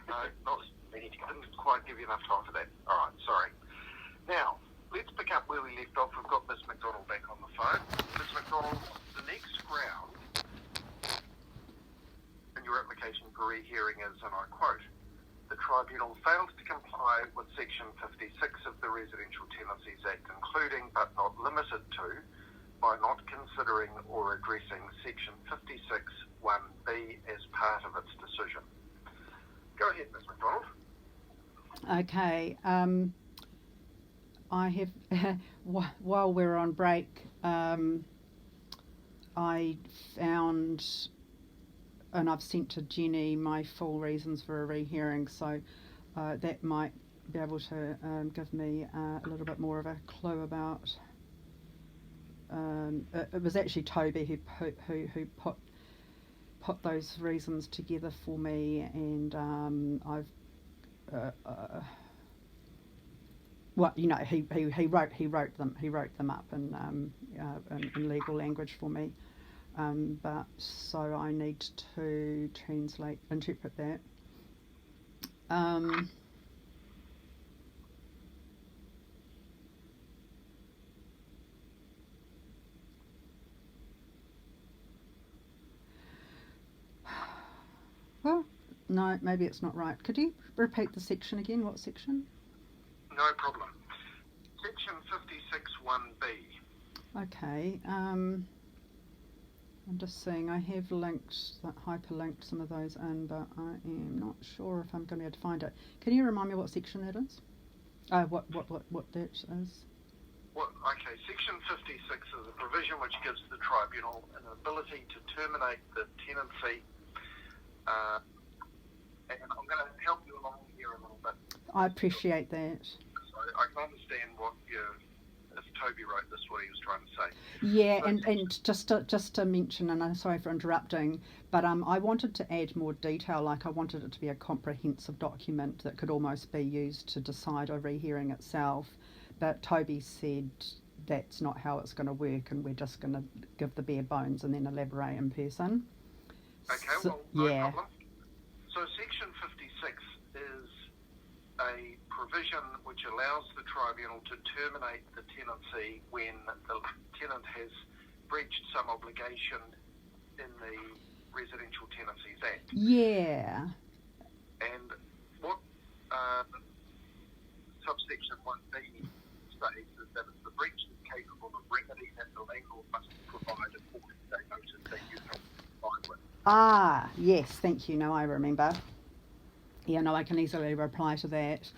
Didn't quite give you enough time for that. All right, sorry. Now, let's pick up where we left off. We've got Ms. McDonald back on the phone. Ms. McDonald, the next ground in your application for rehearing is, and I quote, the tribunal fails to comply with Section 56 of the Residential Tenancies Act, including but not limited to, by not considering or addressing Section 56(1)(b) as part of its decision. Go ahead, Ms. McDonald. Okay. I have, while we're on break, I found, and I've sent to Jenny my full reasons for a rehearing, so that might be able to give me a little bit more of a clue about. It was actually Toby who put those reasons together for me, and I've well, you know, he wrote them up in legal language for me, but so I need to interpret that. Well, no, maybe it's not right. Could you repeat the section again? What section? No problem. Section 56(1)(b). Okay. I'm just saying I have hyperlinked some of those in, but I am not sure if I'm going to be able to find it. Can you remind me what section that is? What that is? Okay, Section 56 is a provision which gives the tribunal an ability to terminate the tenancy. And I'm going to help you along here a little bit. I appreciate that. So I can understand if Toby wrote this, what he was trying to say. Yeah, and just to mention, and I'm sorry for interrupting, but I wanted to add more detail. Like I wanted it to be a comprehensive document that could almost be used to decide a rehearing itself. But Toby said that's not how it's going to work, and we're just going to give the bare bones and then elaborate in person. Okay, well, no problem. So Section 56 is a provision which allows the tribunal to terminate the tenancy when the tenant has breached some obligation in the Residential Tenancies Act. Yeah. And what subsection 1B states is that if the breach is capable of remedy, then the landlord must provide a 14-day notice that you have complied with. Ah, yes, thank you. No, I remember. Yeah, no, I can easily reply to that.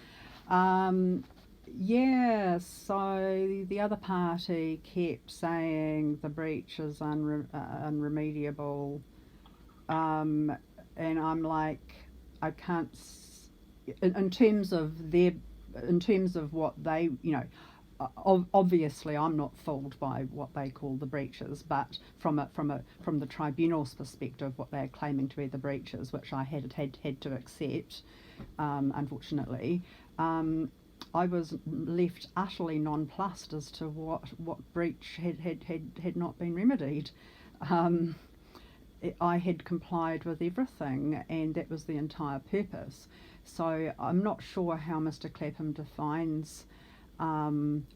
Yeah, so the other party kept saying the breach is unremediable, and I'm like, I can't. In terms of what they, you know. Obviously, I'm not fooled by what they call the breaches, but from the tribunal's perspective, what they're claiming to be the breaches, which I had to accept, unfortunately, I was left utterly nonplussed as to what breach had not been remedied. I had complied with everything, and that was the entire purpose. So I'm not sure how Mr. Clapham defines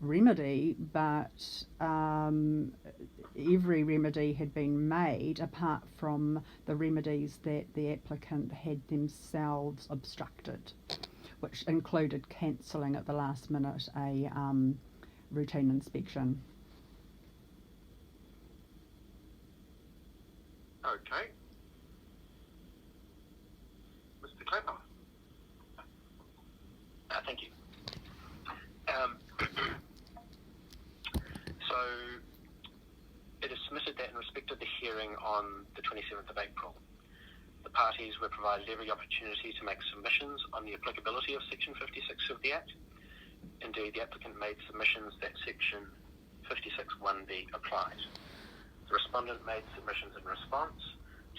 remedy, but every remedy had been made apart from the remedies that the applicant had themselves obstructed, which included cancelling at the last minute a routine inspection. Okay. Mr. Clapham. Thank you. So it is submitted that in respect of the hearing on the 27th of April, the parties were provided every opportunity to make submissions on the applicability of Section 56 of the Act. Indeed, the applicant made submissions that Section 56(1)(b) applied. The respondent made submissions in response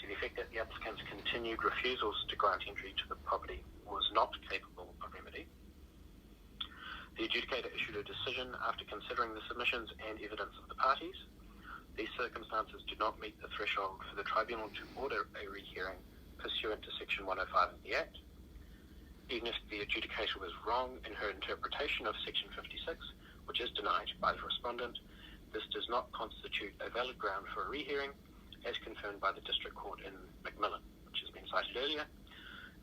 to the effect that the applicant's continued refusals to grant entry to the property was not capable of remedy. The adjudicator issued a decision after considering the submissions and evidence of the parties. These circumstances do not meet the threshold for the tribunal to order a rehearing pursuant to Section 105 of the Act. Even if the adjudicator was wrong in her interpretation of Section 56, which is denied by the respondent, this does not constitute a valid ground for a rehearing, as confirmed by the District Court in Macmillan, which has been cited earlier.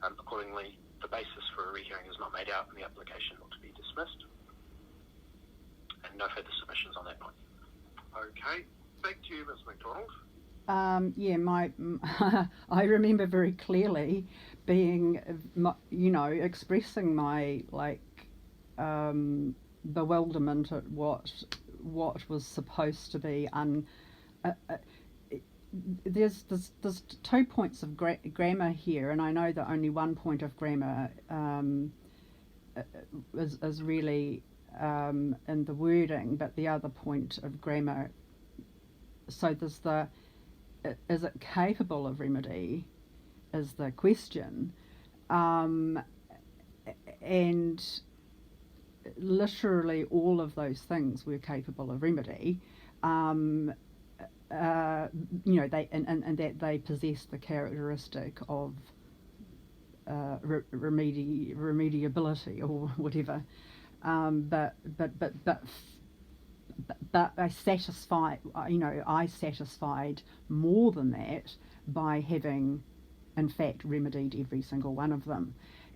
Accordingly, the basis for a rehearing is not made out and the application ought to be dismissed. And no further submissions on that point. Okay. Back to you, Ms. McDonald. I remember very clearly being, expressing my bewilderment at what was supposed to be there's 2 points of grammar here, and I know that only one point of grammar is really in the wording, but the other point of grammar, so there's is it capable of remedy is the question, and literally all of those things were capable of remedy. They and that they possess the characteristic of remediability or whatever. But I satisfied more than that by having, in fact, remedied every single one of them.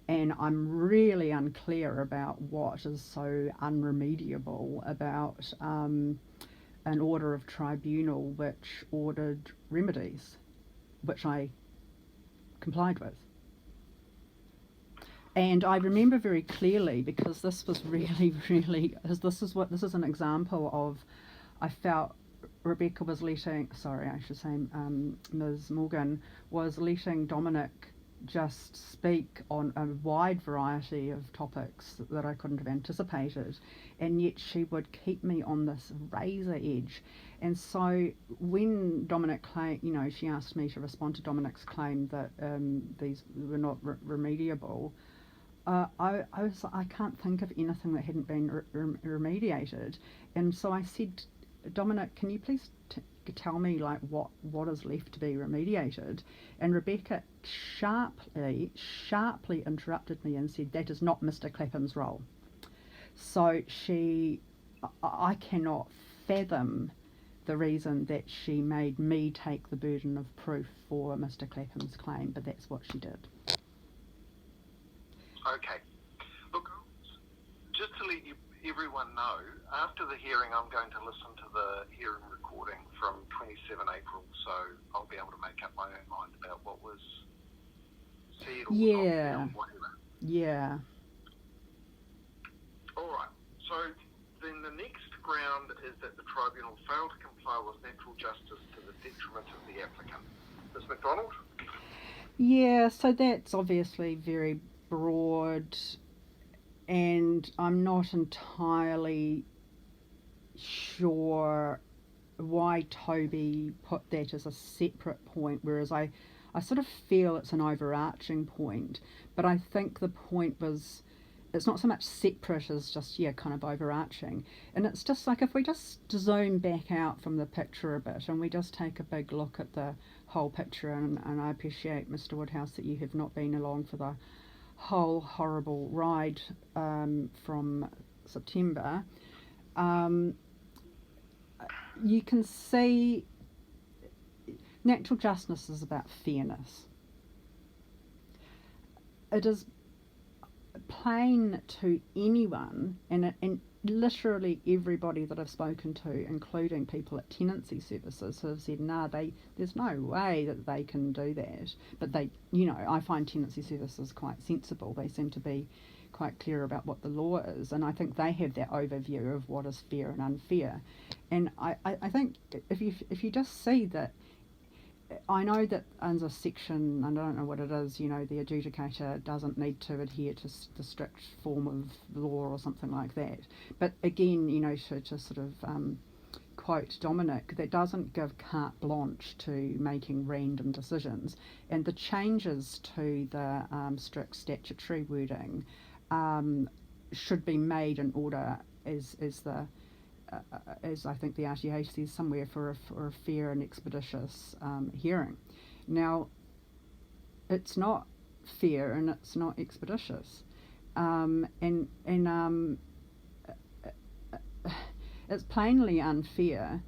And I'm really unclear about what is so unremediable about an order of tribunal which ordered remedies, which I complied with. And I remember very clearly, because this was really, this is an example of, I felt Rebecca was letting, Ms. Morgan was letting Dominic just speak on a wide variety of topics that I couldn't have anticipated, and yet she would keep me on this razor edge. And so when Dominic claimed, she asked me to respond to Dominic's claim that these were not remediable, I can't think of anything that hadn't been remediated. And so I said, Dominic, can you please tell me what is left to be remediated? And Rebecca sharply interrupted me and said, that is not Mr. Clapham's role. So I cannot fathom the reason that she made me take the burden of proof for Mr. Clapham's claim, but that's what she did. Okay. Look, just to let everyone know, after the hearing I'm going to listen to the hearing recording from 27 April, so I'll be able to make up my own mind about what was said or not said or whatever. Yeah. All right. So then the next ground is that the tribunal failed to comply with natural justice to the detriment of the applicant. Ms. McDonald? Yeah, so that's obviously very broad, and I'm not entirely sure why Toby put that as a separate point, whereas I sort of feel it's an overarching point, but I think the point was, it's not so much separate as just, kind of overarching. And it's just like, if we just zoom back out from the picture a bit and we just take a big look at the whole picture, and I appreciate, Mr. Woodhouse, that you have not been along for the whole horrible ride from September, you can see natural justice is about fairness. It is plain to anyone, and literally everybody that I've spoken to, including people at tenancy services, who have said, there's no way that they can do that. But they, I find tenancy services quite sensible. They seem to be quite clear about what the law is, and I think they have that overview of what is fair and unfair. And I think if you just see that, I know that under section, and I don't know what it is, the adjudicator doesn't need to adhere to the strict form of law or something like that. But again, to sort of quote Dominic, that doesn't give carte blanche to making random decisions. And the changes to the strict statutory wording should be made in order as I think the RTA says somewhere, for a fair and expeditious hearing. Now, it's not fair and it's not expeditious. It's plainly unfair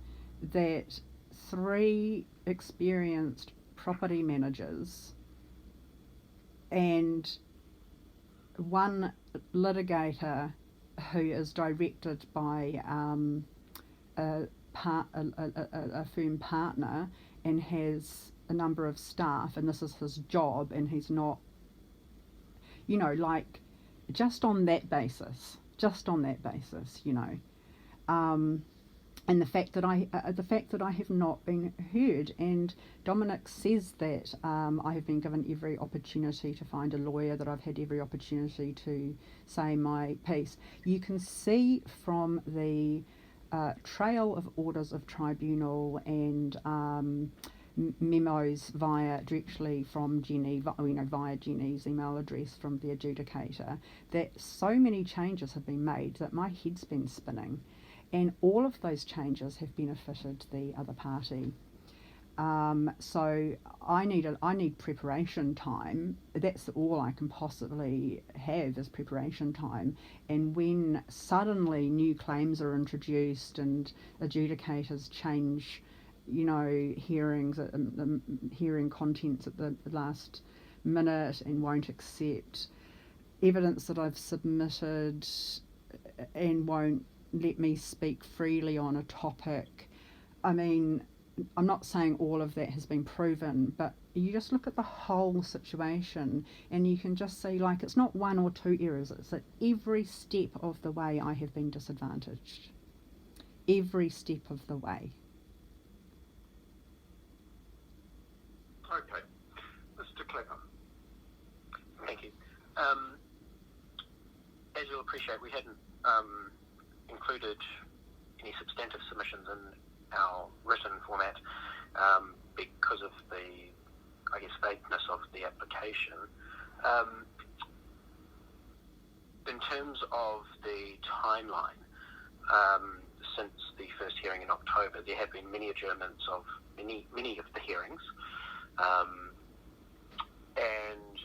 that 3 experienced property managers and 1 litigator who is directed by a firm partner and has a number of staff, and this is his job, and he's not, like, just on that basis, and the fact that I have not been heard. And Dominic says that I have been given every opportunity to find a lawyer, that I've had every opportunity to say my piece. You can see from the trail of orders of tribunal and memos directly from Jenny, via Jenny's email address from the adjudicator, that so many changes have been made that my head's been spinning, and all of those changes have benefited the other party. So I need preparation time. That's all I can possibly have is preparation time. And when suddenly new claims are introduced and adjudicators change, hearings, hearing contents at the last minute and won't accept evidence that I've submitted and won't let me speak freely on a topic. I mean, I'm not saying all of that has been proven, but you just look at the whole situation and you can just see, like, it's not 1 or 2 errors, it's at every step of the way I have been disadvantaged. Every step of the way. Okay. Mr. Clapham. Thank you. As you'll appreciate, we hadn't included any substantive submissions in our written format because of the, vagueness of the application. In terms of the timeline, since the first hearing in October, there have been many adjournments of many of the hearings, and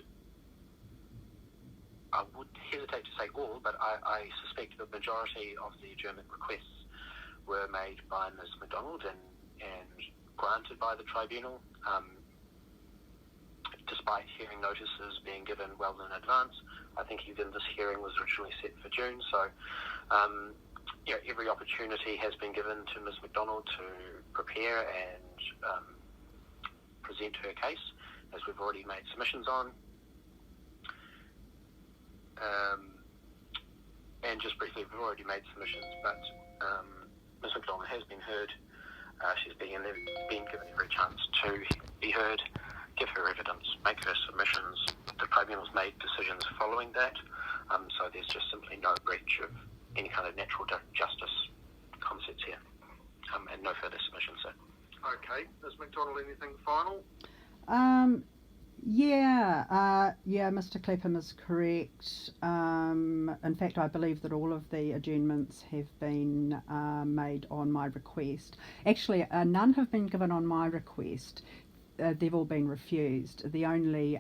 I would hesitate to say all, but I suspect the majority of the adjournment requests were made by Ms. McDonald and granted by the tribunal, despite hearing notices being given well in advance. I think even this hearing was originally set for June, so every opportunity has been given to Ms. McDonald to prepare and present her case, as we've already made submissions on. And just briefly, we've already made submissions, but Ms. McDonald has been heard. She's been given every chance to be heard, give her evidence, make her submissions. The tribunal's made decisions following that, so there's just simply no breach of any kind of natural justice concepts here, and no further submissions, sir. Okay. Ms. McDonald, anything final? Mr. Clapham is correct. In fact, I believe that all of the adjournments have been made on my request. Actually, none have been given on my request. They've all been refused. The only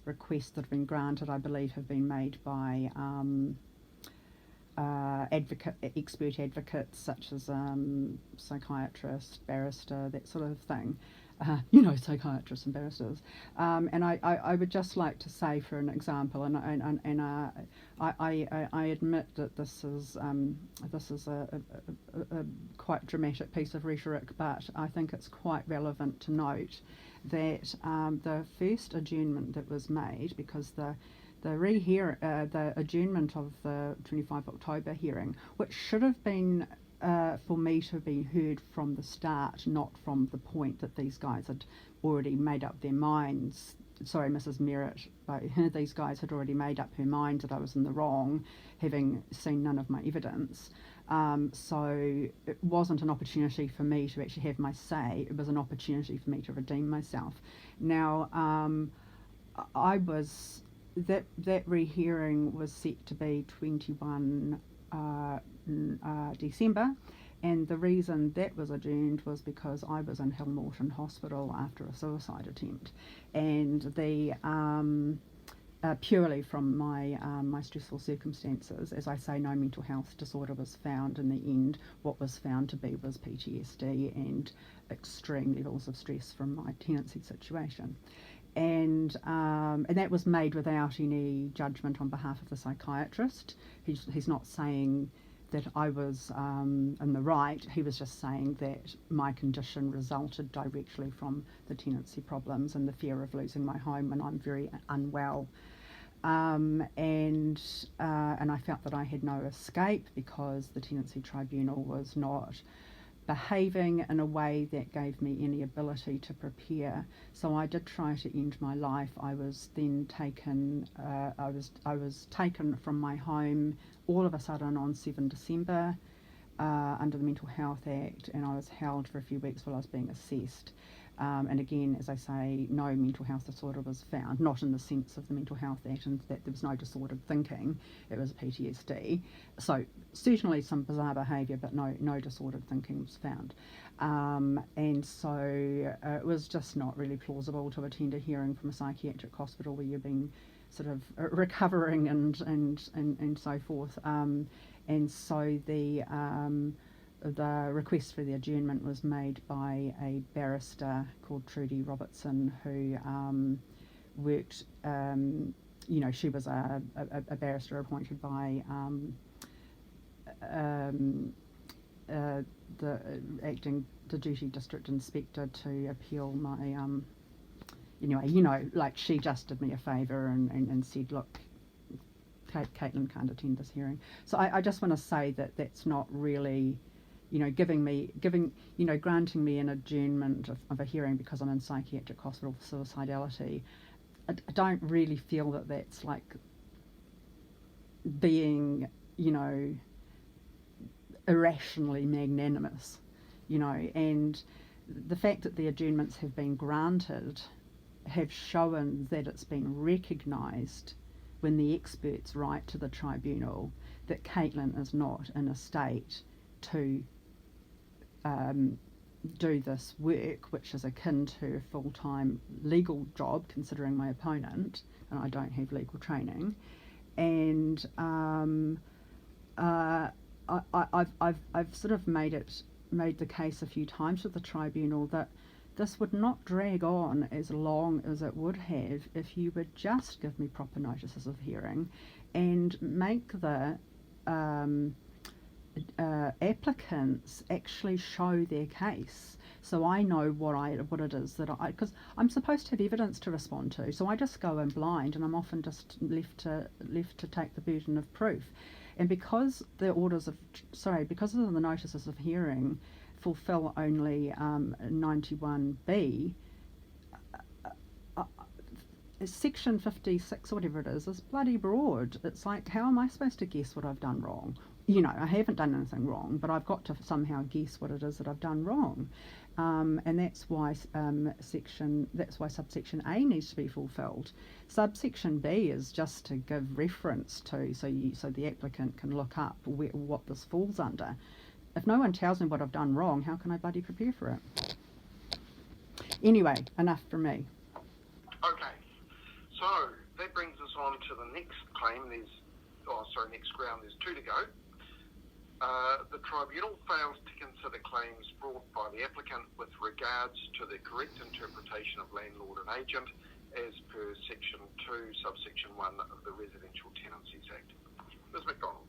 requests that have been granted, I believe, have been made by expert advocates such as psychiatrist, barrister, that sort of thing. Psychiatrists and barristers, and I would just like to say, for an example, and I admit that this is a quite dramatic piece of rhetoric, but I think it's quite relevant to note that the first adjournment that was made, because the adjournment of the 25 October hearing, which should have been for me to be heard from the start, not from the point that these guys had already made up their minds. Sorry, Mrs. Merritt, but these guys had already made up her mind that I was in the wrong, having seen none of my evidence. So it wasn't an opportunity for me to actually have my say. It was an opportunity for me to redeem myself. Now, that rehearing was set to be 21 December, And the reason that was adjourned was because I was in Hillmorton Hospital after a suicide attempt, and the purely from my stressful circumstances. As I say, no mental health disorder was found in the end. What was found to be was PTSD and extreme levels of stress from my tenancy situation. And that was made without any judgment on behalf of the psychiatrist. He's not saying that I was in the right. He was just saying that my condition resulted directly from the tenancy problems and the fear of losing my home when I'm very unwell. And I felt that I had no escape because the tenancy tribunal was not behaving in a way that gave me any ability to prepare. So I did try to end my life. I was then taken. I was taken from my home all of a sudden on 7 December under the Mental Health Act, and I was held for a few weeks while I was being assessed. And again, as I say, no mental health disorder was found, not in the sense of the Mental Health Act, and that there was no disordered thinking. It was PTSD. So certainly some bizarre behaviour, but no disordered thinking was found. And so it was just not really plausible to attend a hearing from a psychiatric hospital where you've been sort of recovering and so forth. And so the request for the adjournment was made by a barrister called Trudy Robertson, who worked, she was a barrister appointed by the Duty District Inspector to appeal my, she just did me a favour and said, look, Caitlin can't attend this hearing. So I just want to say that that's not really, granting me an adjournment of a hearing because I'm in psychiatric hospital for suicidality. I don't really feel that that's like being, irrationally magnanimous, and the fact that the adjournments have been granted have shown that it's been recognised when the experts write to the tribunal that Caitlin is not in a state to do this work, which is akin to a full-time legal job, considering my opponent, and I don't have legal training. And I've sort of made the case a few times with the tribunal that this would not drag on as long as it would have if you would just give me proper notices of hearing and make the applicants actually show their case, so I know what it is that because I'm supposed to have evidence to respond to, so I just go in blind and I'm often just left to take the burden of proof. And because the notices of hearing fulfill only 91B, Section 56 or whatever it is bloody broad. It's like, how am I supposed to guess what I've done wrong? I haven't done anything wrong, but I've got to somehow guess what it is that I've done wrong. And that's why subsection A needs to be fulfilled. Subsection B is just to give reference to, so the applicant can look up what this falls under. If no one tells me what I've done wrong, how can I bloody prepare for it? Anyway, enough from me. Okay, so that brings us on to the next claim. Next ground. There's two to go. The tribunal fails to consider claims brought by the applicant with regards to the correct interpretation of landlord and agent as per Section 2, subsection 1 of the Residential Tenancies Act. Ms. McDonald.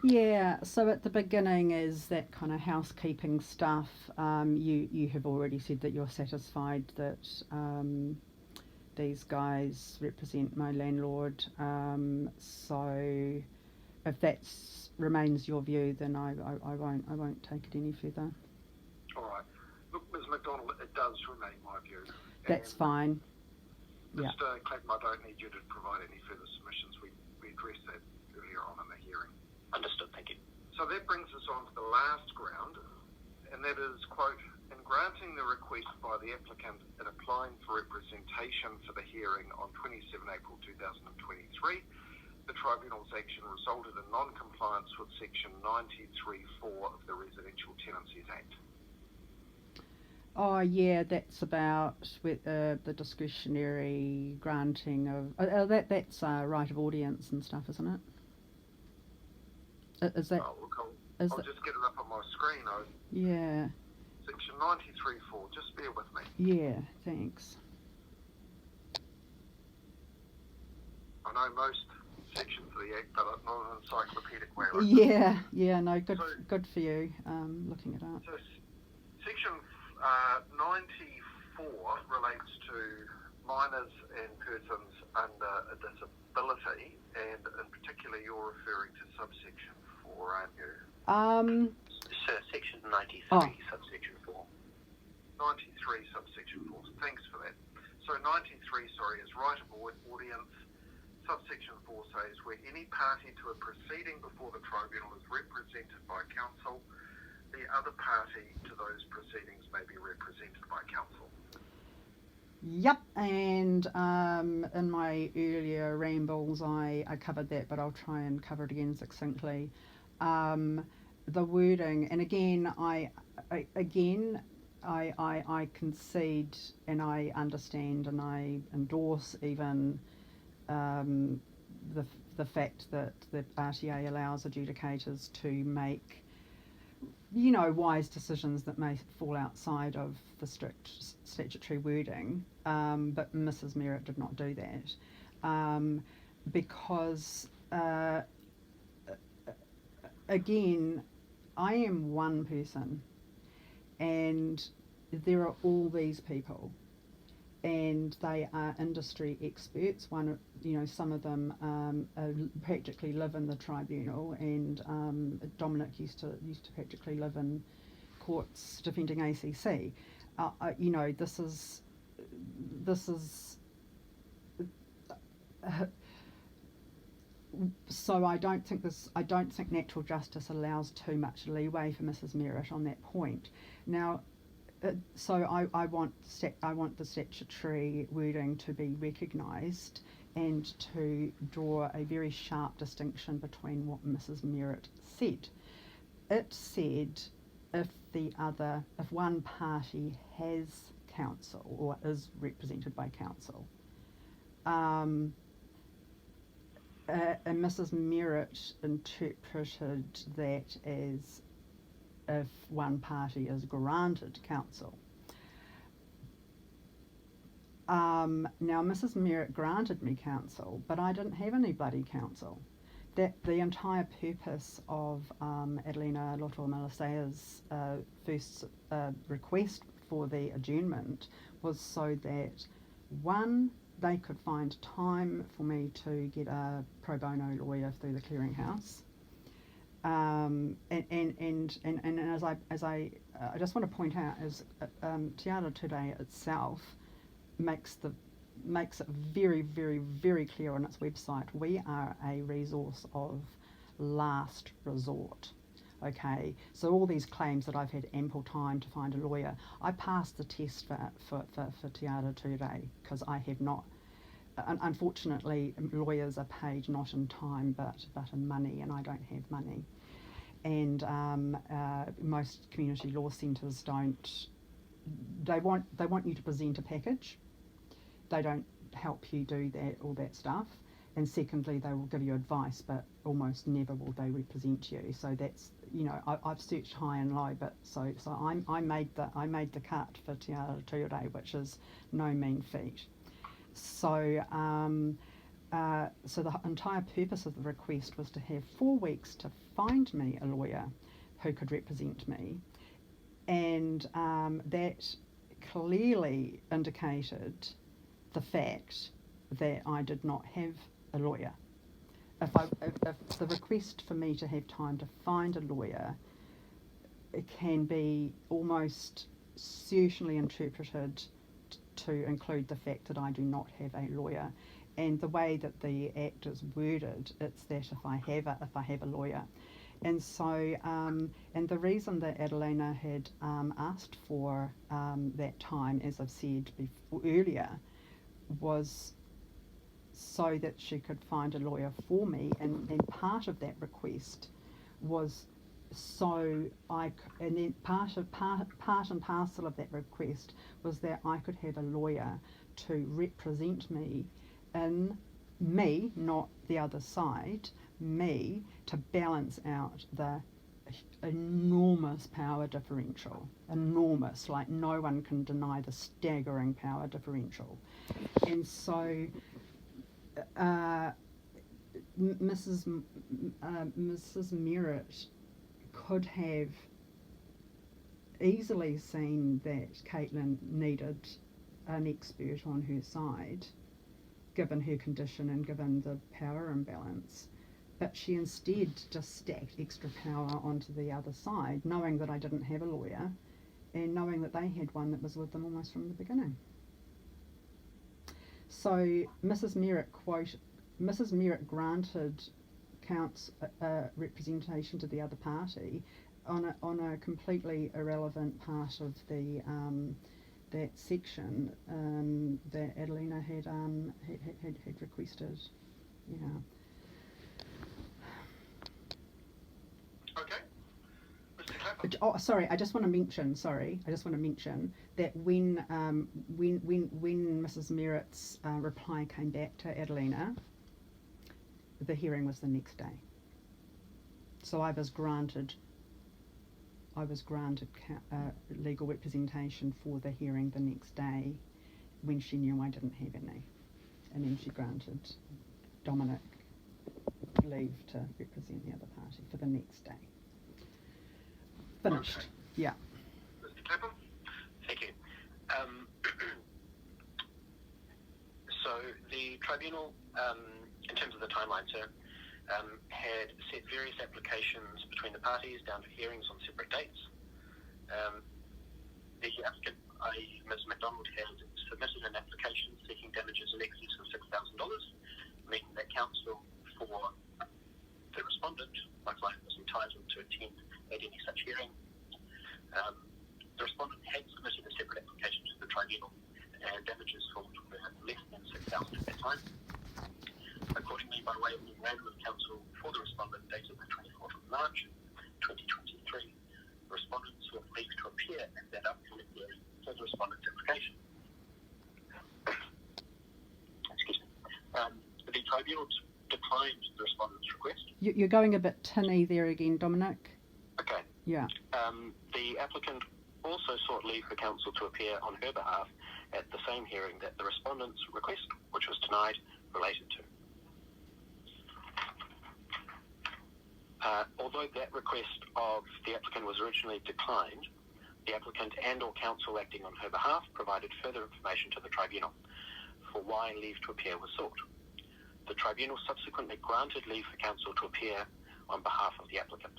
Yeah, so at the beginning is that kind of housekeeping stuff. You have already said that you're satisfied that these guys represent my landlord. So if that remains your view, then I won't take it any further. All right. Look, Ms. McDonald, it does remain my view. That's fine. Yeah. Mr. Clayton, I don't need you to provide any further submissions. We addressed that earlier on in the hearing. Understood, thank you. So that brings us on to the last ground, and that is, quote, in granting the request by the applicant in applying for representation for the hearing on 27 April 2023, the tribunal's action resulted in non-compliance with Section 93(4) of the Residential Tenancies Act. Oh yeah, that's about with the discretionary granting of that's right of audience and stuff, isn't it? Is that? Oh, look, Is I'll that? just get it up on my screen. Yeah. Section 93(4). Just bear with me. Yeah. Thanks. I know most sections of the Act, but not an encyclopedic way. Yeah. Yeah. No. Good. So, Good for you. Looking it up. So, Section 94 relates to minors and persons under a disability, and in particular, you're referring to subsection 4, aren't you? So, Section 93, subsection 4. 93, subsection 4. Thanks for that. So 93, is right of audience. Subsection 4 says where any party to a proceeding before the tribunal is represented by counsel, the other party to those proceedings may be represented by counsel. Yep, and in my earlier rambles I covered that, but I'll try and cover it again succinctly. The wording, and again I concede and I understand and I endorse even the fact that the RTA allows adjudicators to make, you know, wise decisions that may fall outside of the strict statutory wording, but Mrs. Merritt did not do that because again, I am one person and there are all these people and they are industry experts. One, you know, some of them practically live in the tribunal, and Dominic used to practically live in courts defending ACC. You know, this is so I don't think natural justice allows too much leeway for Mrs. Merritt on that point. Now, so I want the statutory wording to be recognised and to draw a very sharp distinction between what Mrs. Merritt said. It said if one party has counsel or is represented by counsel, and Mrs. Merritt interpreted that as if one party is granted counsel. Now, Mrs. Merritt granted me counsel, but I didn't have any bloody counsel. That the entire purpose of Adelina Loto-Malasea's first request for the adjournment was so that, one, they could find time for me to get a pro bono lawyer through the clearinghouse. And as I just want to point out, as Te Ara Today itself makes it very, very, very clear on its website, we are a resource of last resort. Okay, so all these claims that I've had ample time to find a lawyer, I passed the test for Te Ara Today because I have not. Unfortunately, lawyers are paid not in time but in money, and I don't have money. And most community law centres don't. They want you to present a package. They don't help you do all that stuff. And secondly, they will give you advice, but almost never will they represent you. So that's, you know, I've searched high and low, but so I made the cut for Te Ara Today, which is no mean feat. So so the entire purpose of the request was to have 4 weeks to find me a lawyer who could represent me, and that clearly indicated the fact that I did not have a lawyer. If the request for me to have time to find a lawyer, it can be almost certainly interpreted to include the fact that I do not have a lawyer, and the way that the Act is worded, it's that if I have a lawyer. And so, and the reason that Adelina had asked for that time, as I've said earlier, was so that she could find a lawyer for me, and part of that request was and then part and parcel of that request was that I could have a lawyer to represent me not the other side, me, to balance out the enormous power differential. Enormous, like no one can deny the staggering power differential. And so Mrs. Merritt could have easily seen that Caitlin needed an expert on her side, given her condition and given the power imbalance, but she instead just stacked extra power onto the other side, knowing that I didn't have a lawyer and knowing that they had one that was with them almost from the beginning. So Mrs. Merritt granted representation to the other party on a completely irrelevant part of the that section that Adelina had requested. Yeah. Okay. Mr. Clapper. Oh, sorry. I just want to mention that when Mrs. Merritt's reply came back to Adelina, the hearing was the next day. So I was granted legal representation for the hearing the next day, when she knew I didn't have any, and then she granted Dominic leave to represent the other party for the next day. Finished. Okay. Yeah. Mr. Clapham? Thank you. So the tribunal, in terms of the timeline, sir, had set various applications between the parties down to hearings on separate dates. The applicant, i.e. Ms. McDonald, has submitted an application seeking damages in excess of $6,000, meaning that counsel for the respondent, my client, was entitled to attend at any such hearing. The respondent had submitted a separate application to the tribunal, and damages for which were less than $6,000 at that time. Accordingly, by way of memorandum of counsel for the respondent dated the 24th of March 2023, the respondent sought leave to appear at that upcoming hearing for the respondent's application. Excuse me. The tribunal declined the respondent's request. You're going a bit tinny there again, Dominic. Okay. Yeah. The applicant also sought leave for counsel to appear on her behalf at the same hearing that the respondent's request, which was denied, related to. Although that request of the applicant was originally declined, the applicant and or counsel acting on her behalf provided further information to the tribunal for why leave to appear was sought. The tribunal subsequently granted leave for counsel to appear on behalf of the applicant.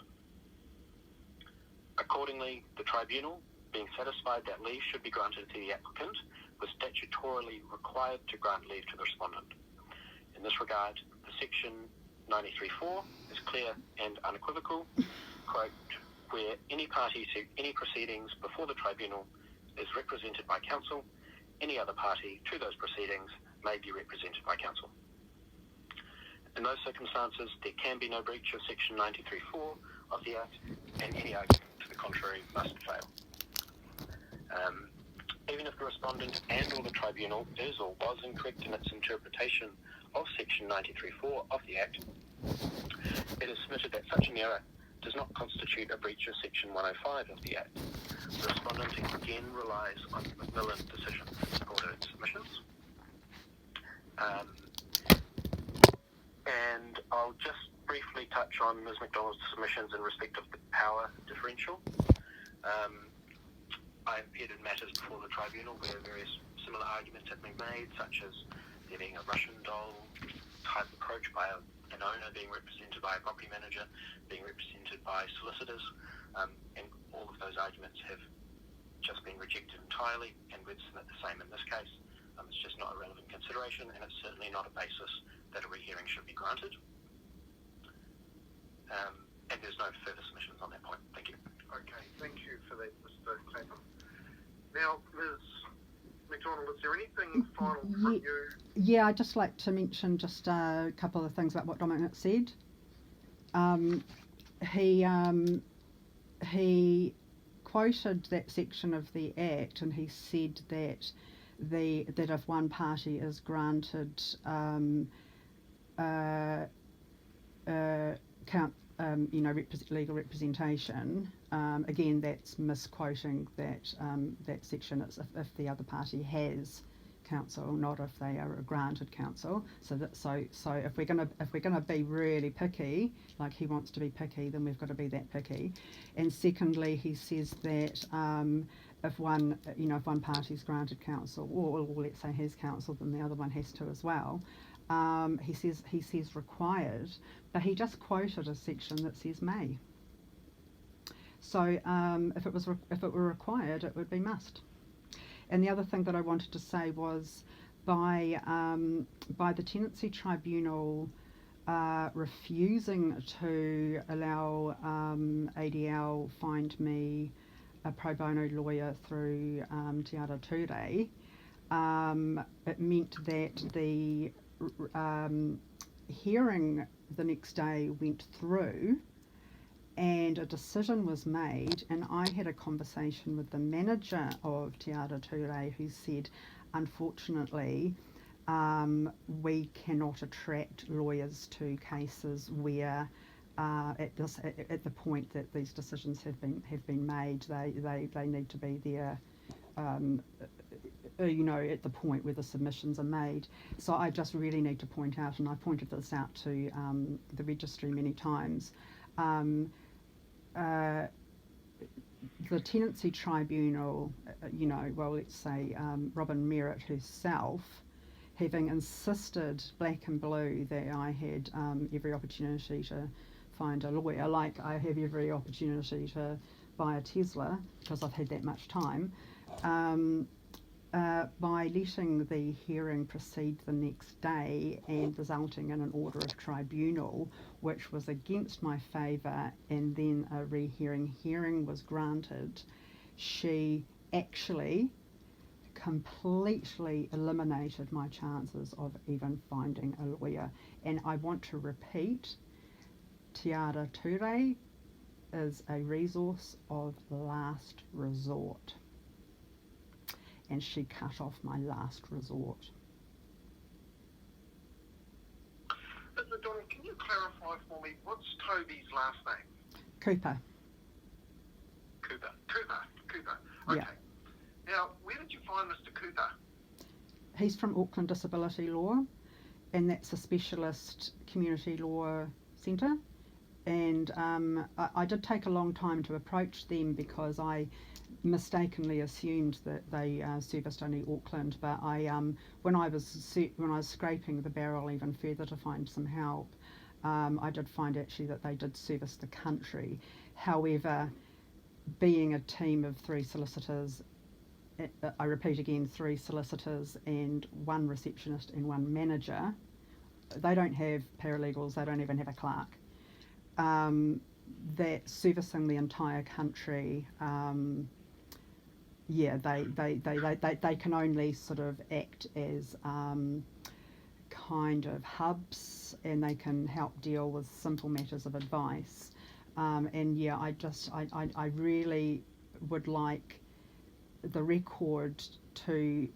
Accordingly, the tribunal, being satisfied that leave should be granted to the applicant, was statutorily required to grant leave to the respondent. In this regard, the section 93.4 is clear and unequivocal, quote, where any party to any proceedings before the tribunal is represented by counsel, any other party to those proceedings may be represented by counsel. In those circumstances, there can be no breach of section 93.4 of the Act, and any argument to the contrary must fail. Even if the respondent and or the tribunal is or was incorrect in its interpretation of section 93.4 of the Act, it is submitted that such an error does not constitute a breach of section 105 of the Act. The respondent again relies on the Macmillan decision in support of its submissions. And I'll just briefly touch on Ms. McDonald's submissions in respect of the power differential. I appeared in matters before the tribunal where various similar arguments have been made, such as there being a Russian doll type approach by an owner being represented by a property manager, being represented by solicitors, and all of those arguments have just been rejected entirely, and we'd submit the same in this case. It's just not a relevant consideration, and it's certainly not a basis that a rehearing should be granted. And there's no further submissions on that point. Thank you. Okay, thank you for that, Mr. Clapham. Now, Ms. McDonald, is there anything final from you Yeah, I'd just like to mention just a couple of things about what Dominic said. Um, he quoted that section of the Act, and he said that that if one party is granted uh, legal representation. Again, that's misquoting that section. It's if the other party has counsel, not if they are granted counsel. So if we're gonna be really picky, like he wants to be picky, then we've got to be that picky. And secondly, he says that if one party's granted counsel, or let's say has counsel, then the other one has to as well. He says required, but he just quoted a section that says may. So if it were required, it would be must. And the other thing that I wanted to say was by the Tenancy Tribunal refusing to allow ADL find me a pro bono lawyer through Te Ara Ture, it meant that the hearing the next day went through and a decision was made, and I had a conversation with the manager of Te Ara Ture who said, unfortunately, we cannot attract lawyers to cases where at the point that these decisions have been made, they need to be there at the point where the submissions are made. So I just really need to point out, and I pointed this out to the registry many times, the Tenancy Tribunal, let's say Robin Merritt herself, having insisted black and blue that I had every opportunity to find a lawyer, like I have every opportunity to buy a Tesla because I've had that much time, by letting the hearing proceed the next day and resulting in an order of tribunal which was against my favour, and then a hearing was granted, she actually completely eliminated my chances of even finding a lawyer. And I want to repeat, Te Ara Ture is a resource of last resort, and she cut off my last resort. But Donna, can you clarify for me, what's Toby's last name? Cooper. Cooper. Okay. Yeah. Now, where did you find Mr. Cooper? He's from Auckland Disability Law, and that's a specialist community law centre. And I did take a long time to approach them because I mistakenly assumed that they serviced only Auckland. But when I was scraping the barrel even further to find some help, I did find actually that they did service the country. However, being a team of 3 solicitors, I repeat again, 3 solicitors and 1 receptionist and 1 manager, they don't have paralegals, they don't even have a clerk. That servicing the entire country, they can only sort of act as kind of hubs, and they can help deal with simple matters of advice. I really would like the record to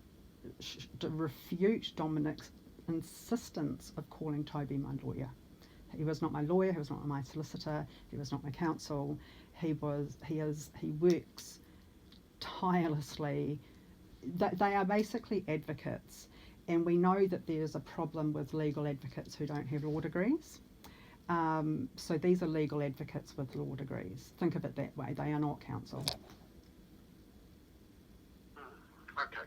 refute Dominic's insistence of calling Toby my lawyer. He was not my lawyer, he was not my solicitor, he was not my counsel. He works tirelessly. They are basically advocates, and we know that there's a problem with legal advocates who don't have law degrees. So these are legal advocates with law degrees. Think of it that way, they are not counsel. Okay.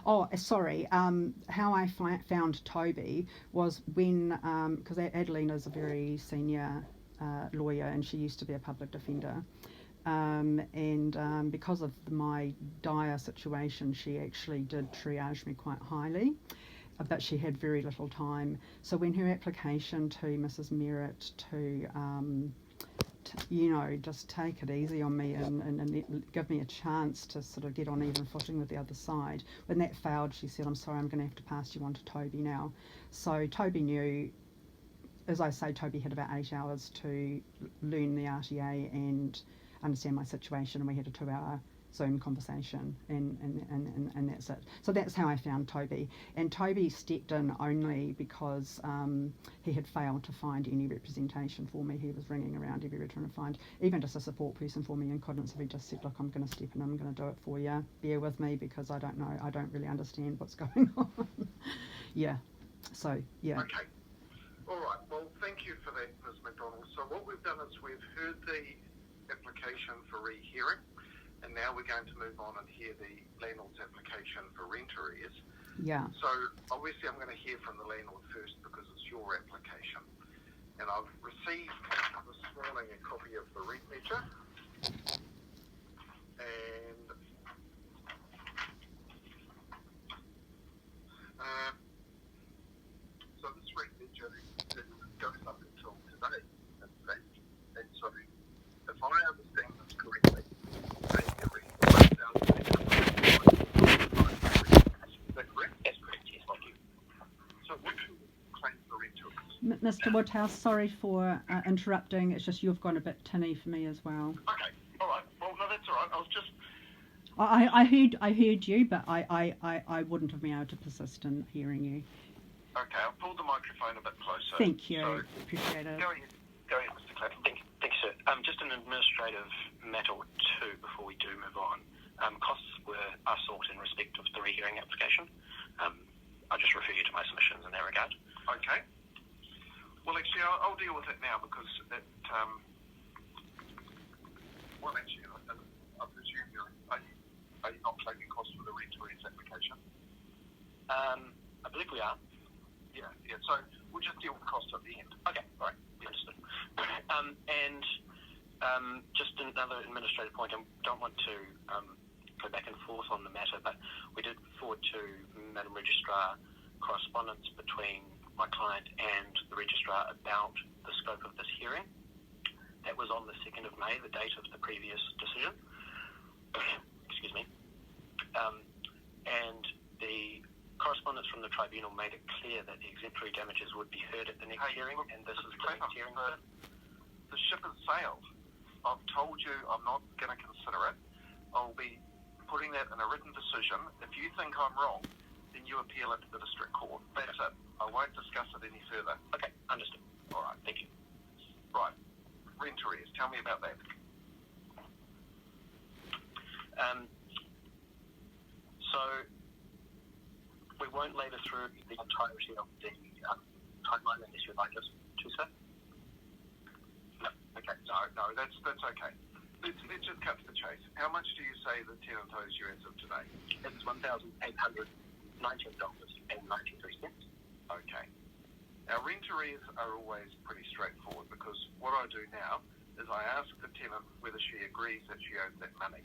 Oh, sorry. How I found Toby was when, because Adelina is a very senior lawyer, and she used to be a public defender. Because of my dire situation, she actually did triage me quite highly, but she had very little time. So when her application to Mrs. Merritt to just take it easy on me and give me a chance to sort of get on even footing with the other side. When that failed, she said, I'm sorry, I'm going to have to pass you on to Toby now. So Toby knew, as I say, Toby had about 8 hours to learn the RTA and understand my situation, and we had a 2-hour Zoom conversation, and that's it. So that's how I found Toby. And Toby stepped in only because he had failed to find any representation for me. He was ringing around everywhere trying to find even just a support person for me and couldn't. So he just said, look, I'm going to step in, I'm going to do it for you. Bear with me because I don't know, I don't really understand what's going on. Yeah. So, yeah. Okay. All right. Well, thank you for that, Ms. McDonald. So what we've done is we've heard the application for rehearing, and now we're going to move on and hear the landlord's application for rent arrears. Yeah. So obviously I'm going to hear from the landlord first because it's your application. And I've received this morning a copy of the rent ledger. And so this rent ledger goes up until today, in fact. And so if I understand this correctly, Mr. Woodhouse, sorry for interrupting. It's just you've gone a bit tinny for me as well. Okay, all right. Well, no, that's all right. I was just... I heard you, but I wouldn't have been able to persist in hearing you. Okay, I'll pull the microphone a bit closer. Thank you. So, appreciate it. Go ahead, Mr. Clay. Thank you, sir. Just an administrative matter or two before we do move on. Costs are sought in respect of the rehearing application. I'll just refer you to my submissions in that regard. Okay. Well, actually, I'll deal with it now because it... well, actually, I presume are you not claiming costs for the rent arrears application? I believe we are. Yeah. So we'll just deal with the costs at the end. Okay, all right. Understood. And just another administrative point, I don't want to go back and forth on the matter, but we did forward to Madam Registrar correspondence between my client and the registrar about the scope of this hearing. That was on the 2nd of May, the date of the previous decision. Excuse me. And the correspondence from the tribunal made it clear that the exemplary damages would be heard at the next hearing, and this is the next hearing. The ship has sailed. I've told you I'm not going to consider it. I'll be putting that in a written decision. If you think I'm wrong, then you appeal it to the district court. That's it. I won't discuss it any further. Okay, understood. All right. Thank you. Right. Rent arrears. Tell me about that. So we won't labour through the entirety of the timeline unless you'd like us to, sir. No. Okay. No. That's okay. Let's just cut to the chase. How much do you say the tenant owes you as of today? It's $1,819.93. Okay. Our rent arrears are always pretty straightforward because what I do now is I ask the tenant whether she agrees that she owes that money.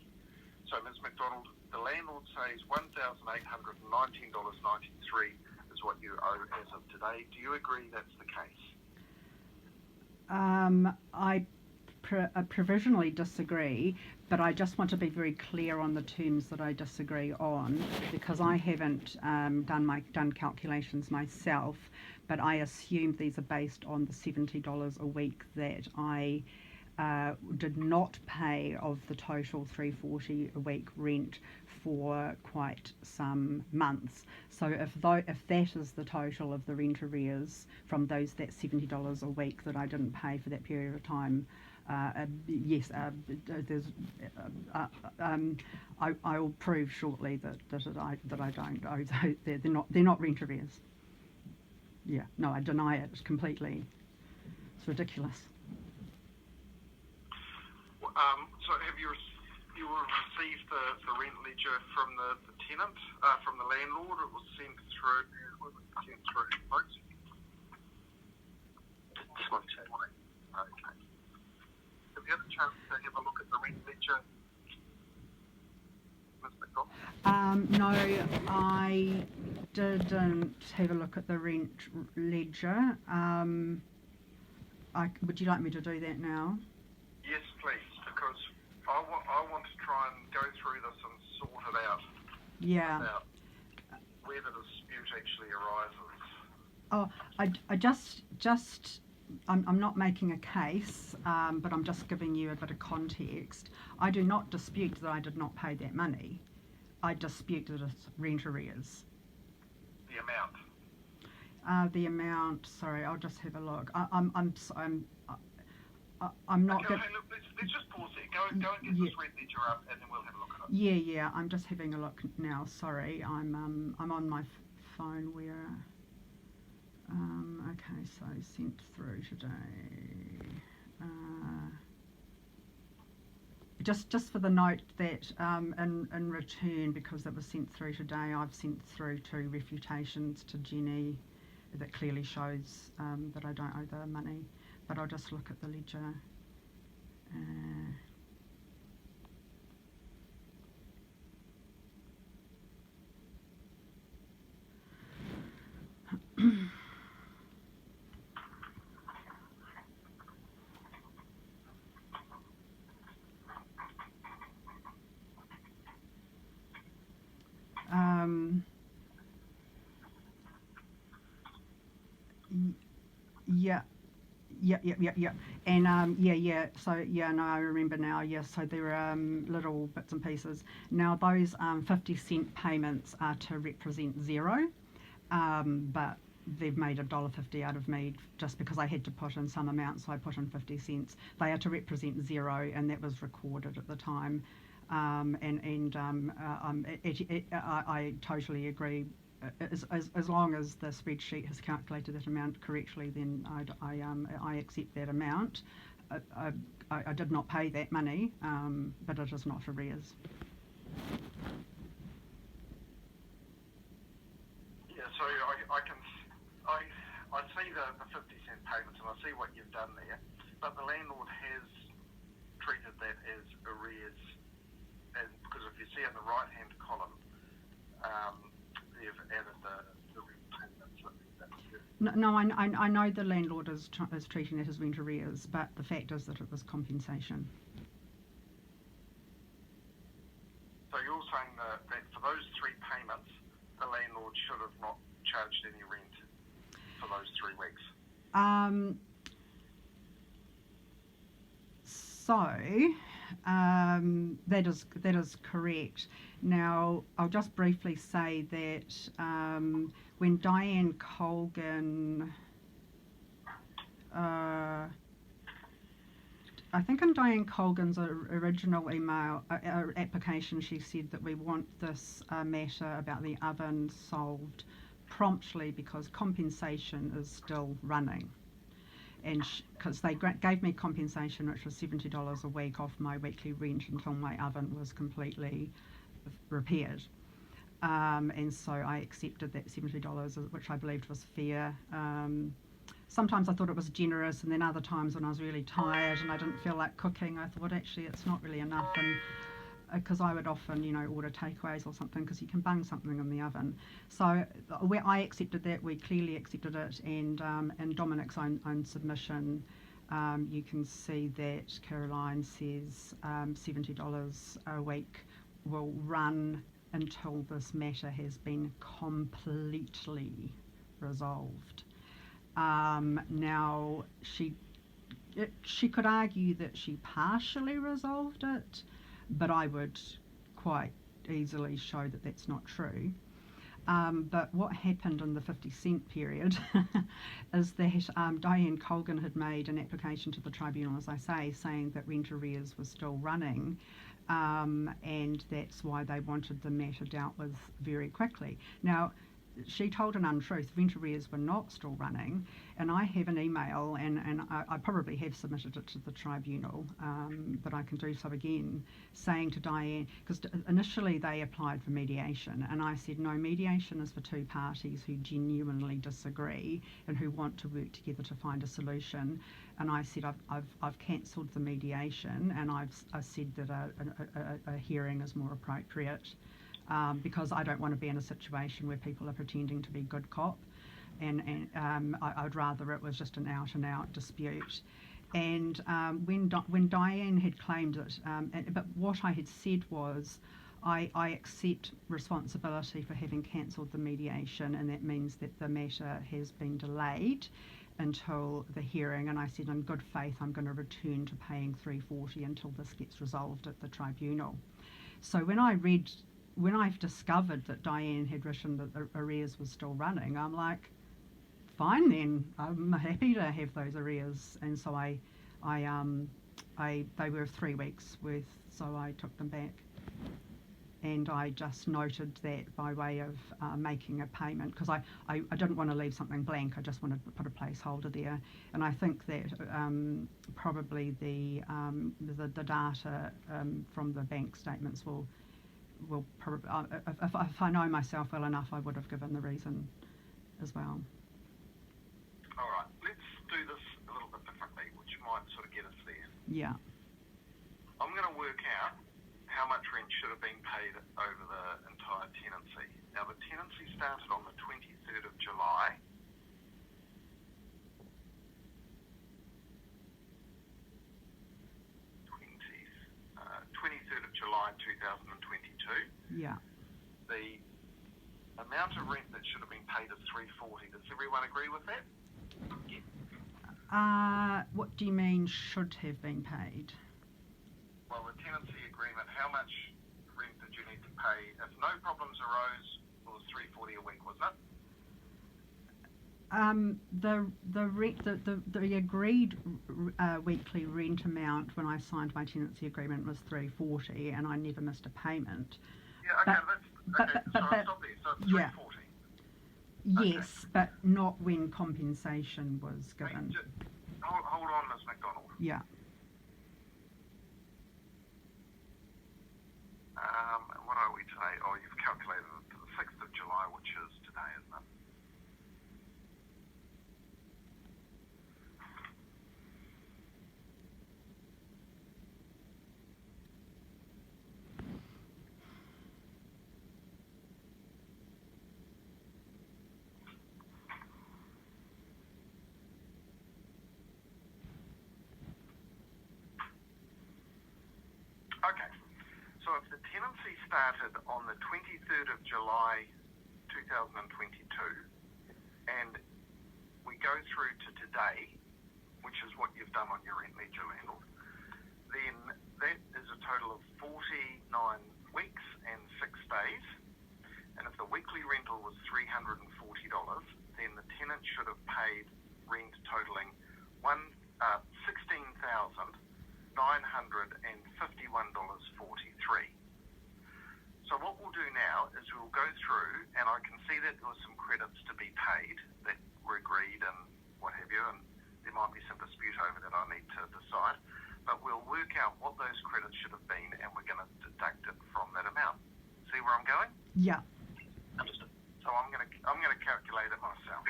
So, Ms. McDonald, the landlord says $1,819.93 is what you owe as of today. Do you agree that's the case? I provisionally disagree, but I just want to be very clear on the terms that I disagree on, because I haven't done calculations myself, but I assume these are based on the $70 a week that I did not pay of the total $340 a week rent for quite some months. So if that is the total of the rent arrears from that $70 a week that I didn't pay for that period of time, yes, I will prove shortly that I don't owe those. They're not rent arrears. Yeah, no, I deny it completely. It's ridiculous. So have you received the rent ledger from the tenant, from the landlord? It was sent through post? This one, sir. Okay. Have you had a chance to have a look at the rent ledger, Ms. McDonald? No, I didn't have a look at the rent ledger. Would you like me to do that now? go through this and sort it out Yeah. about where the dispute actually arises. Oh, I just I'm not making a case, but I'm just giving you a bit of context. I do not dispute that I did not pay that money. I dispute that it's rent arrears. The amount. The amount. Sorry, I'll just have a look. I'm not. Okay, hey, look, let's just pause there. Go and get this red ledger up, and then we'll have a look at it. Yeah. I'm just having a look now. Sorry, I'm on my phone where. Okay, so sent through today. Just for the note that in return, because it was sent through today, I've sent through 2 refutations to Jenny that clearly shows that I don't owe the money. But I'll just look at the ledger. Yeah. And so no, I remember now. So there are little bits and pieces. Now those 50-cent payments are to represent zero, but they've made $1.50 out of me just because I had to put in some amount, so I put in 50 cents. They are to represent zero, and that was recorded at the time. I totally agree. As long as the spreadsheet has calculated that amount correctly, then I accept that amount. I did not pay that money, but it is not arrears. Yeah, so I see the 50-cent payments, and I see what you've done there, but the landlord has treated that as arrears, and because if you see in the right-hand column, they've added the repayments. No, I know the landlord is treating it as rent arrears, but the fact is that it was compensation. So you're saying that for those 3 payments, the landlord should have not charged any rent for those 3 weeks? That is correct. Now, I'll just briefly say that when Diane Colgan, I think in Diane Colgan's original email application, she said that we want this matter about the oven solved promptly because compensation is still running. And because they gave me compensation, which was $70 a week off my weekly rent until my oven was completely repaired. And so I accepted that $70, which I believed was fair. Sometimes I thought it was generous, and then other times when I was really tired and I didn't feel like cooking, I thought actually it's not really enough. And because I would often, order takeaways or something because you can bung something in the oven. So I accepted that, we clearly accepted it, and in Dominic's own submission, you can see that Caroline says $70 a week will run until this matter has been completely resolved. Now, she could argue that she partially resolved it, but I would quite easily show that that's not true. But what happened in the 50-cent period is that Diane Colgan had made an application to the tribunal, as I say, saying that rent arrears was still running, and that's why they wanted the matter dealt with very quickly. Now, she told an untruth. Rent arrears were not still running, and I have an email, and I probably have submitted it to the tribunal, but I can do so again, saying to Diane, because initially they applied for mediation, and I said, no, mediation is for 2 parties who genuinely disagree and who want to work together to find a solution. And I said, I've cancelled the mediation, and I said that a hearing is more appropriate. Because I don't want to be in a situation where people are pretending to be good cop, and I'd rather it was just an out-and-out dispute. And when Diane had claimed it, but what I had said was, I accept responsibility for having cancelled the mediation, and that means that the matter has been delayed until the hearing. And I said, in good faith, I'm going to return to paying $340 until this gets resolved at the tribunal. So when I've discovered that Diane had written that the arrears was still running, I'm like, fine then, I'm happy to have those arrears. And so they were 3 weeks worth, so I took them back. And I just noted that by way of making a payment, because I didn't want to leave something blank. I just wanted to put a placeholder there. And I think that probably the data from the bank statements will probably, if I know myself well enough, I would have given the reason as well. All right, let's do this a little bit differently, which might sort of get us there. Yeah. I'm going to work out how much rent should have been paid over the entire tenancy. Now, the tenancy started on the 23rd of July. July 2022. Yeah. The amount of rent that should have been paid is $340. Does everyone agree with that? What do you mean should have been paid? Well, the tenancy agreement, how much rent did you need to pay? If no problems arose, it was $340 a week, wasn't it? The agreed weekly rent amount when I signed my tenancy agreement was $340, and I never missed a payment. Yeah, okay, so I'll stop there. So it's $340. Yeah. Yes, but not when compensation was given. Hold on, Ms. McDonald. Yeah. And what are we today? Oh, you've calculated it to the 6th of July, which is today, isn't it? Okay, so if the tenancy started on the 23rd of July 2022 and we go through to today, which is what you've done on your rent ledger, landlord, then that is a total of 49 weeks and 6 days. And if the weekly rental was $340, then the tenant should have paid rent totaling $16,951.43. So what we'll do now is we'll go through, and I can see that there were some credits to be paid that were agreed and what have you, and there might be some dispute over that I need to decide. But we'll work out what those credits should have been, and we're going to deduct it from that amount. See where I'm going? Yeah. Understood. So I'm going to calculate it myself.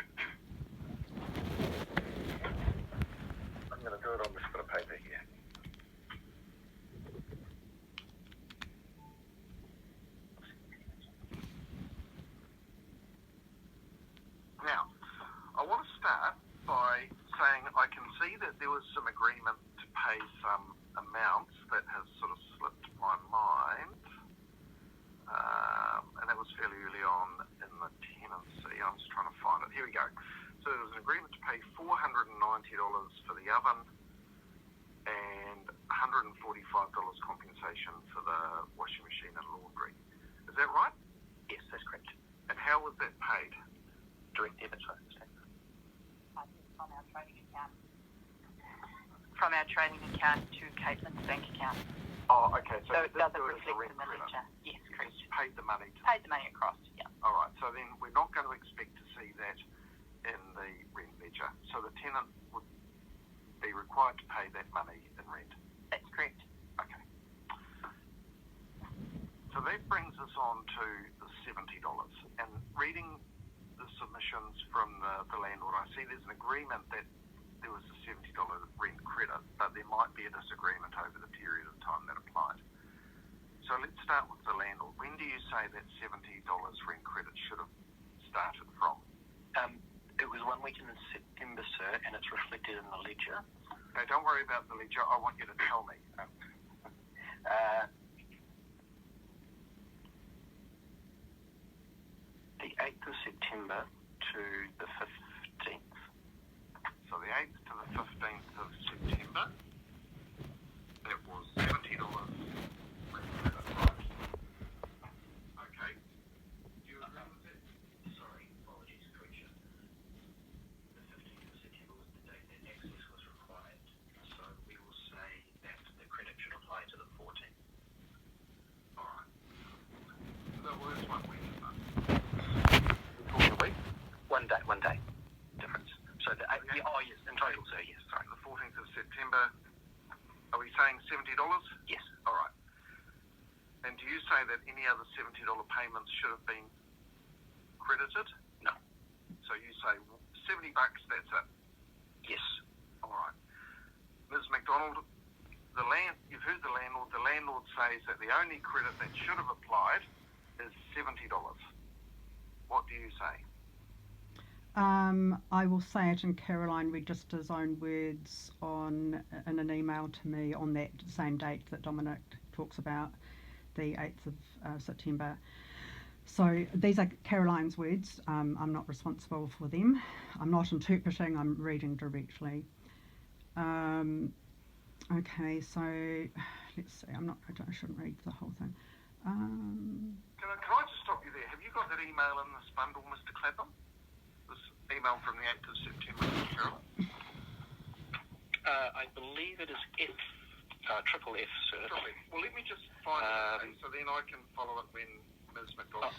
I'm going to do it on this bit of paper here. Now, I want to start by saying I can see that there was some agreement to pay some amounts that has sort of slipped my mind. And that was fairly early on in the tenancy. I'm just trying to find it. Here we go. So there was an agreement to pay $490 for the oven and $145 compensation for the washing machine and laundry. Is that right? Yes, that's correct. And how was that paid? Direct debit, so I understand. From our trading account. From our trading account to Caitlin's bank account. Oh, okay. So it doesn't reflect in the ledger. Yes, correct. Just paid the money. Paid the money across, yeah. All right. So then we're not going to expect to see that in the rent ledger. So the tenant would be required to pay that money in rent. That's correct. Okay. So that brings us on to the $70. And reading the submissions from the landlord, I see there's an agreement that there was a $70 rent credit, but there might be a disagreement over the period of time that applied. So let's start with the landlord. When do you say that $70 rent credit should have started from? It was 1 week in September, sir, and it's reflected in the ledger. Okay, don't worry about the ledger. I want you to tell me. The 8th of September to the 15th. So the 8th to the 15th of September, that was $70. Okay. Do you agree with that? Sorry, apologies, correction. The 15th of September was the date that access was required. So we will say that the credit should apply to the 14th. All right. That was 1 week, isn't it? A week? 1 day difference. So the yes, in total, sir, yes, sorry. The 14th of September, are we saying $70? Yes. All right. And do you say that any other $70 payments should have been credited? No. So you say $70, that's it? Yes. All right. Ms. McDonald, you've heard the landlord. The landlord says that the only credit that should have applied is $70. What do you say? I will say it in Caroline Register's own words in an email to me on that same date that Dominic talks about, the 8th of September. So these are Caroline's words. I'm not responsible for them. I'm not interpreting, I'm reading directly. Okay, so let's see. I shouldn't read the whole thing. Can I just stop you there? Have you got that email in this bundle, Mr. Clapham? This email from the 8th of September from Caroline? I believe it is triple F, sir. Well, let me just find it, so then I can follow it when Ms. McDonald...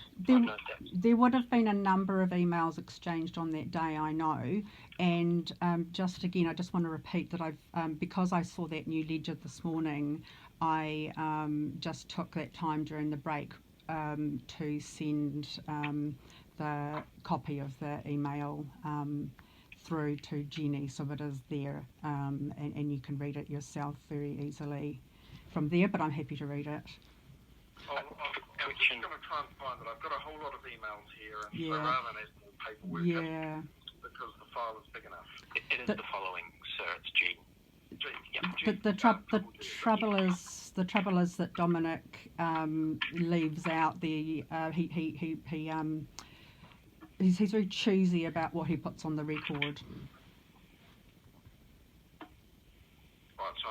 There would have been a number of emails exchanged on that day, I know, and just again, I just want to repeat that because I saw that new ledger this morning, I just took that time during the break to send the copy of the email through to Jenny, so it is there, and you can read it yourself very easily from there, but I'm happy to read it. I'm just going to try and find it. I've got a whole lot of emails here, and so rather than add more paperwork, because the file is big enough. It is the following, sir. It's G. But the trouble is that Dominic leaves out the he's very choosy about what he puts on the record. Right, so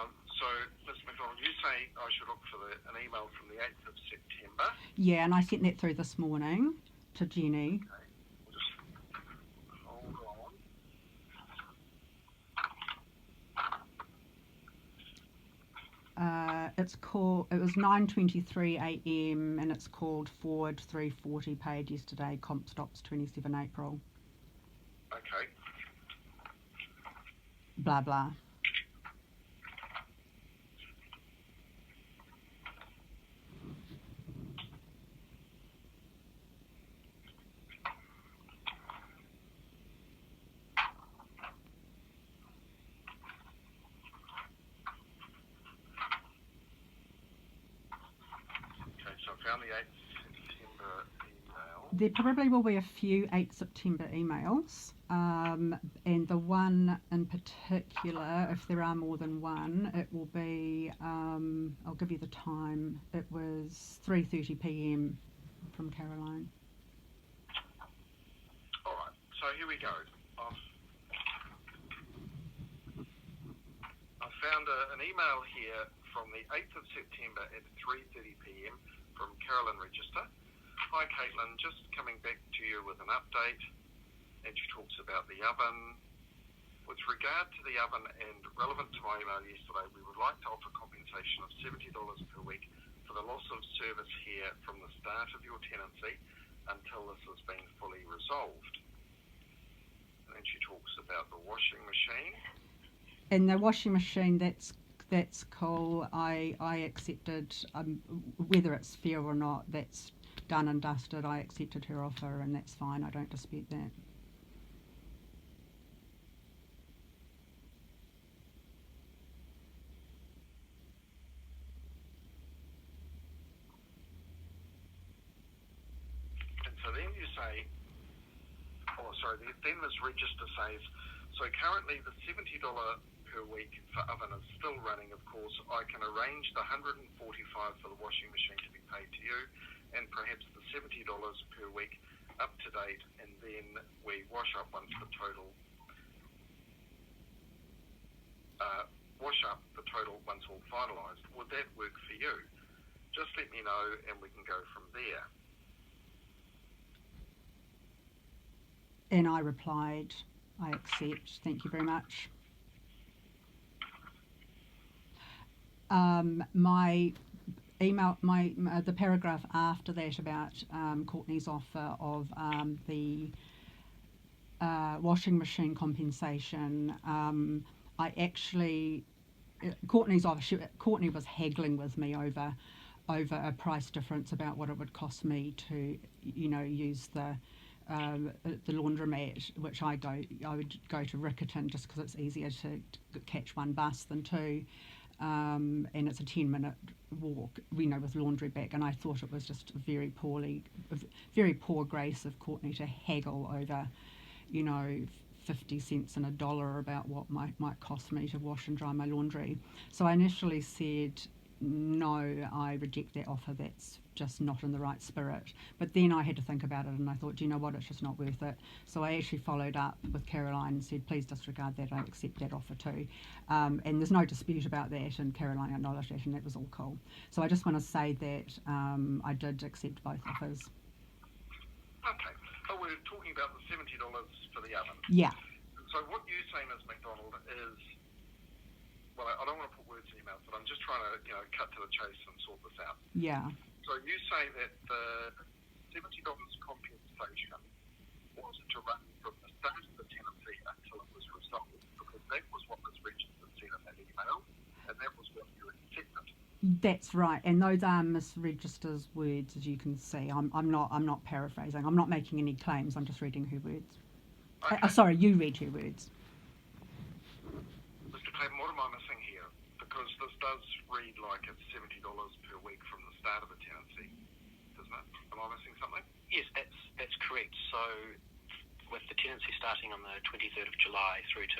Ms. McDonald, you say I should look for an email from the 8th of September. Yeah, and I sent that through this morning to Jenny. Okay, we'll just hold on. It was 9:23 a.m. and it's called Forward 340, paid yesterday, comp stops 27 April. Okay. Blah blah. Found the 8th September email. There probably will be a few 8 September emails, and the one in particular, if there are more than one, it will be, I'll give you the time, it was 3:30 p.m. from Caroline. Alright, so here we go. I found an email here from the 8th of September at 3:30 p.m. from Caroline Register. Hi Caitlin, just coming back to you with an update, and she talks about the oven. With regard to the oven and relevant to my email yesterday, we would like to offer compensation of $70 per week for the loss of service here from the start of your tenancy until this has been fully resolved. And then she talks about the washing machine. And the washing machine, that's cool. I accepted, whether it's fair or not, that's done and dusted. I accepted her offer and that's fine. I don't dispute that. And so then you say, then this register says, so currently the $70 per week for oven is still running, of course, I can arrange the $145 for the washing machine to be paid to you, and perhaps the $70 per week up to date, and then we wash up once the total once all finalised. Would that work for you? Just let me know and we can go from there. And I replied, I accept, thank you very much. My email, the paragraph after that about Courtney's offer of the washing machine compensation, I actually, Courtney was haggling with me over a price difference about what it would cost me to, use the laundromat, which I would go to Riccarton just because it's easier to catch one bus than two, and it's a 10-minute walk, with laundry back. And I thought it was just very poor grace of Courtney to haggle over, 50 cents and $1 about what might cost me to wash and dry my laundry. So I initially said, no, I reject that offer, that's just not in the right spirit. But then I had to think about it and I thought, do you know what, it's just not worth it. So I actually followed up with Caroline and said, please disregard that, I accept that offer too. And there's no dispute about that, and Caroline acknowledged that, and that was all cool. So I just want to say that I did accept both offers. Okay, so we're talking about the $70 for the oven. Yeah. So what you say, Ms. McDonald, is, well, I don't want to put words in your mouth, but I'm just trying to, cut to the chase and sort this out. Yeah. So you say that the $70 compensation was to run from the start of the tenancy until it was resolved, because that was what was registered said in that email, and that was what you accepted. That's right, and those are Miss Register's words, as you can see. I'm not paraphrasing. I'm not making any claims. I'm just reading her words. Okay. Sorry, you read her words. Mr. Clayton, what am I missing here? Because this does read like it's $70 per week from the start of the tenancy, doesn't it? Am I missing something? Yes, that's correct. So with the tenancy starting on the 23rd of July through to